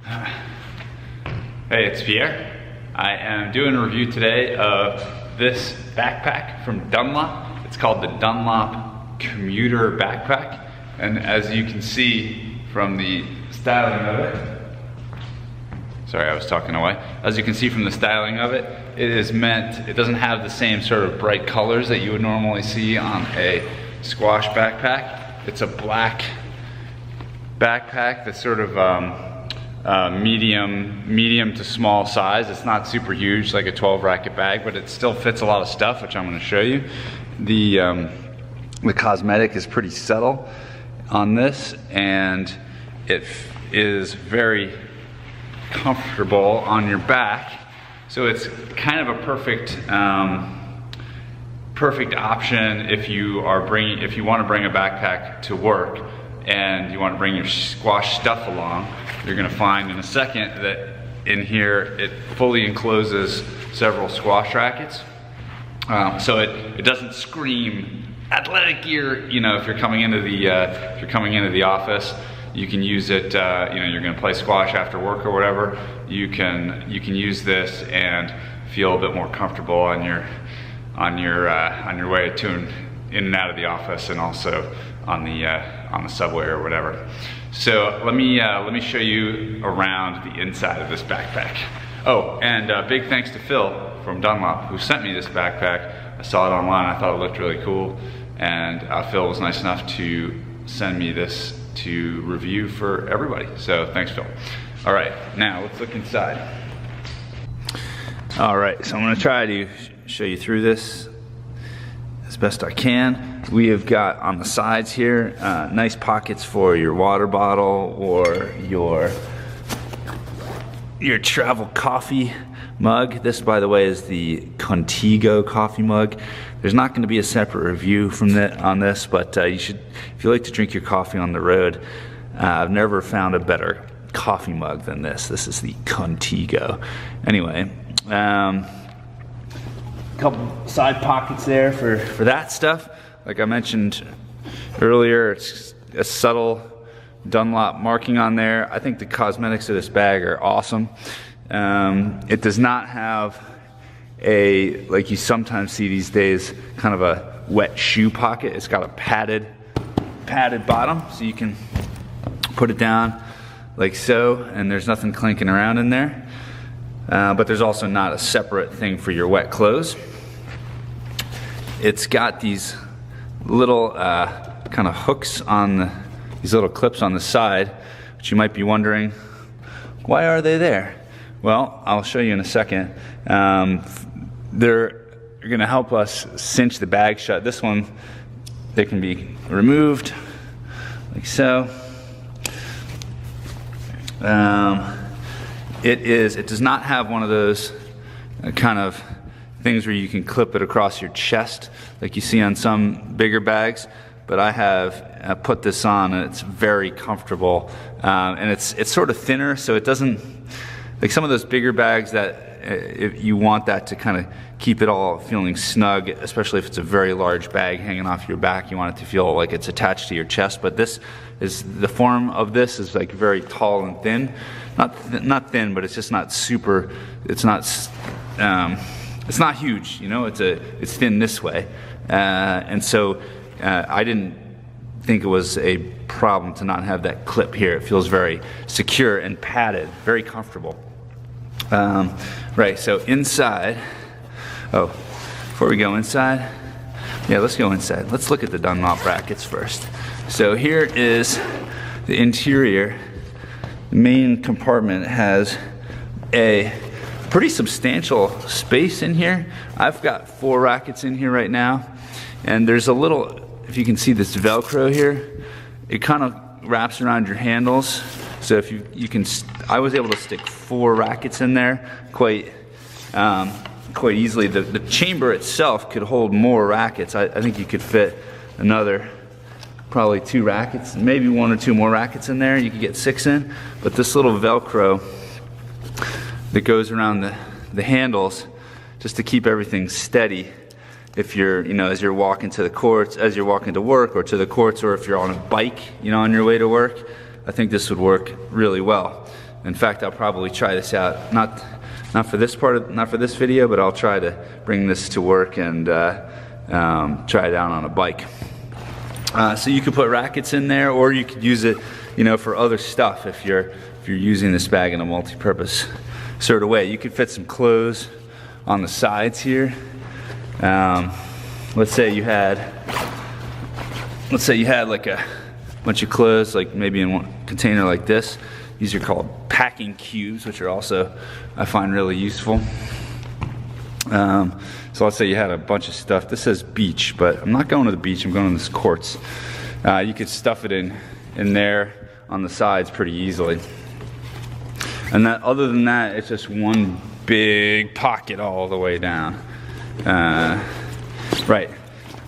Hey, it's Pierre. I am doing a review today of this backpack from Dunlop. It's called the Dunlop Commuter backpack. And as you can see from the styling of it, sorry, I was talking away. As you can see from the styling of it, it doesn't have the same sort of bright colors that you would normally see on a squash backpack. It's a black backpack that's sort of medium to small size. It's not super huge like a 12 racket bag, but it still fits a lot of stuff, which I'm going to show you. The cosmetic is pretty subtle on this, and it is very comfortable on your back. So it's kind of a perfect option if you want to bring a backpack to work and you want to bring your squash stuff along. You're going to find in a second that in here it fully encloses several squash rackets. So it doesn't scream athletic gear. You know, if you're coming into the office, you can use it. You're going to play squash after work or whatever. You can use this and feel a bit more comfortable on your way to in and out of the office, and also on the subway or whatever. So let me show you around the inside of this backpack. Oh, and big thanks to Phil from Dunlop, who sent me this backpack. I saw it online. I thought it looked really cool, and Phil was nice enough to send me this to review for everybody. So thanks, Phil. All right, now let's look inside. All right, so I'm going to try to show you through this as best I can. We have got on the sides here nice pockets for your water bottle or your travel coffee mug. This, by the way, is the Contigo coffee mug. There's not going to be a separate review on this, but you should, if you like to drink your coffee on the road, I've never found a better coffee mug than this. This is the Contigo. Anyway, couple side pockets there for that stuff. Like I mentioned earlier, it's a subtle Dunlop marking on there. I think the cosmetics of this bag are awesome. It does not have like you sometimes see these days, kind of a wet shoe pocket. It's got a padded bottom, so you can put it down like so, and there's nothing clinking around in there. But there's also not a separate thing for your wet clothes. It's got these little kind of hooks on these little clips on the side, which you might be wondering, why are they there? Well, I'll show you in a second. They're going to help us cinch the bag shut. This one, they can be removed like so. It does not have one of those kind of things where you can clip it across your chest like you see on some bigger bags, but I have put this on and it's very comfortable, and it's sort of thinner, so it doesn't, like some of those bigger bags that if you want that to kind of keep it all feeling snug, especially if it's a very large bag hanging off your back, you want it to feel like it's attached to your chest. But this is, the form of this is like very tall and thin. Not thin, but it's just not super, it's not huge, you know, it's thin this way. And so I didn't think it was a problem to not have that clip here. It feels very secure and padded, very comfortable. Right, so inside, before we go inside, let's go inside. Let's look at the Dunlop brackets first. So here is the interior. The main compartment has a pretty substantial space in here. I've got 4 rackets in here right now, and there's a little, if you can see this Velcro here, it kind of wraps around your handles. So if you can, I was able to stick 4 rackets in there quite easily. The chamber itself could hold more rackets. I think you could fit another probably 2 rackets, maybe 1 or 2 more rackets in there. You could get 6 in, but this little Velcro that goes around the handles just to keep everything steady. If you're, as you're walking to the courts, as you're walking to work or to the courts, or if you're on a bike, on your way to work, I think this would work really well. In fact, I'll probably try this out, not for this video, but I'll try to bring this to work and try it out on a bike. So you could put rackets in there, or you could use it, you know, for other stuff if you're using this bag in a multi-purpose sort of way. You could fit some clothes on the sides here. Let's say you had like a bunch of clothes, like maybe in one container like this. These are called packing cubes, which are also, I find, really useful. So let's say you had a bunch of stuff. This says beach, but I'm not going to the beach, I'm going to this quartz. You could stuff it in there on the sides pretty easily. And that, other than that, it's just one big pocket all the way down. Right,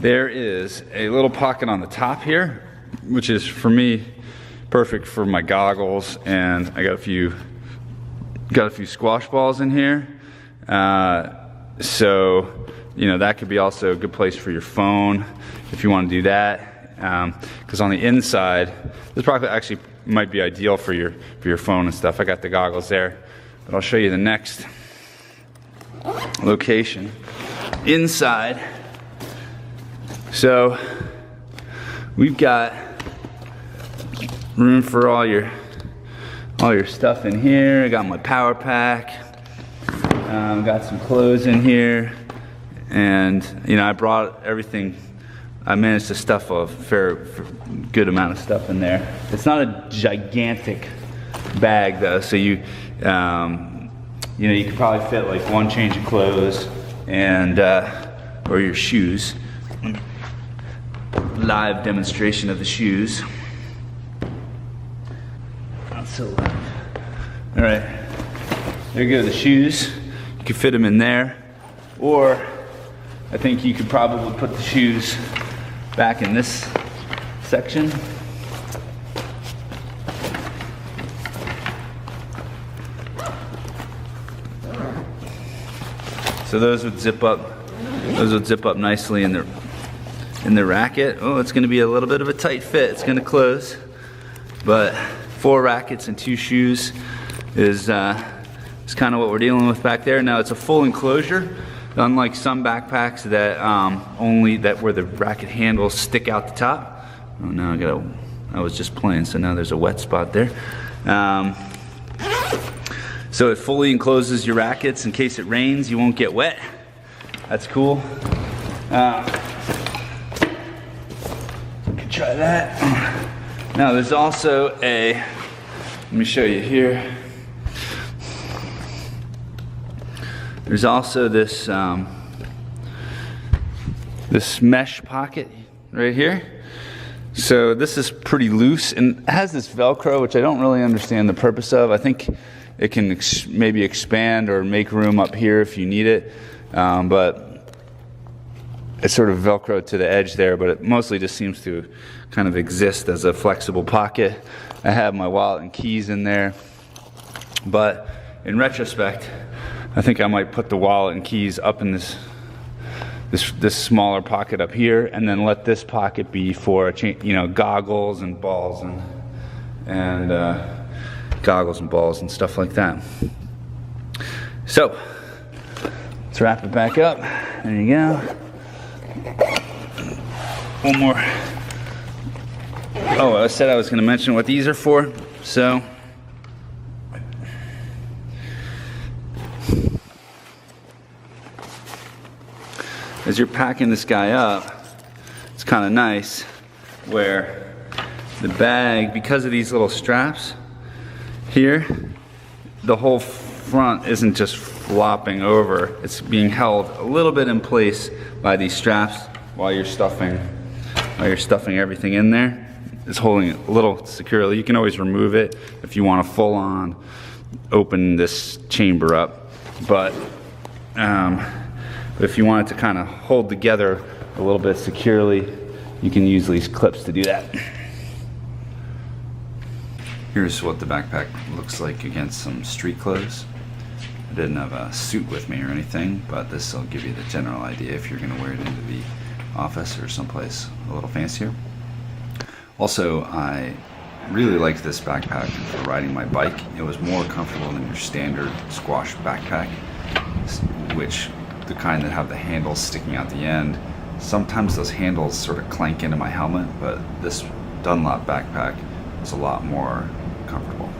there is a little pocket on the top here, which is, for me, perfect for my goggles, and I got a few squash balls in here. So, you know, that could be also a good place for your phone if you want to do that. Because on the inside, this probably actually might be ideal for your phone and stuff. I got the goggles there, but I'll show you the next location inside. So we've got room for all your stuff in here. I got my power pack. Got some clothes in here, and you know, I brought everything. I managed to stuff a fair good amount of stuff in there. It's not a gigantic bag though, so you know, you could probably fit like one change of clothes and or your shoes. Live demonstration of the shoes. Not so live. All right, there go the shoes. You could fit them in there, or I think you could probably put the shoes back in this section. So those would zip up. Those would zip up nicely in the racket. Oh, it's going to be a little bit of a tight fit. It's going to close, but 4 rackets and 2 shoes is kind of what we're dealing with back there. Now it's a full enclosure, unlike some backpacks that where the racket handles stick out the top. Oh, now I was just playing, so now there's a wet spot there. So it fully encloses your rackets in case it rains. You won't get wet. That's cool. You can try that. Now there's also let me show you here. There's also this this mesh pocket right here. So this is pretty loose and it has this Velcro, which I don't really understand the purpose of. I think it can maybe expand or make room up here if you need it, but it's sort of Velcro to the edge there, but it mostly just seems to kind of exist as a flexible pocket. I have my wallet and keys in there, but in retrospect, I think I might put the wallet and keys up in this smaller pocket up here, and then let this pocket be for goggles and balls and goggles and balls and stuff like that. So let's wrap it back up. There you go. One more. Oh, I said I was going to mention what these are for. So as you're packing this guy up, it's kind of nice where the bag, because of these little straps here, the whole front isn't just flopping over. It's being held a little bit in place by these straps while you're stuffing everything in there. It's holding it a little securely. You can always remove it if you want to full on open this chamber up, but if you want it to kind of hold together a little bit securely, you can use these clips to do that. Here's what the backpack looks like against some street clothes. I didn't have a suit with me or anything, but this will give you the general idea if you're going to wear it into the office or someplace a little fancier. Also, I really liked this backpack for riding my bike. It was more comfortable than your standard squash backpack, which the kind that have the handles sticking out the end. Sometimes those handles sort of clank into my helmet, but this Dunlop backpack was a lot more comfortable.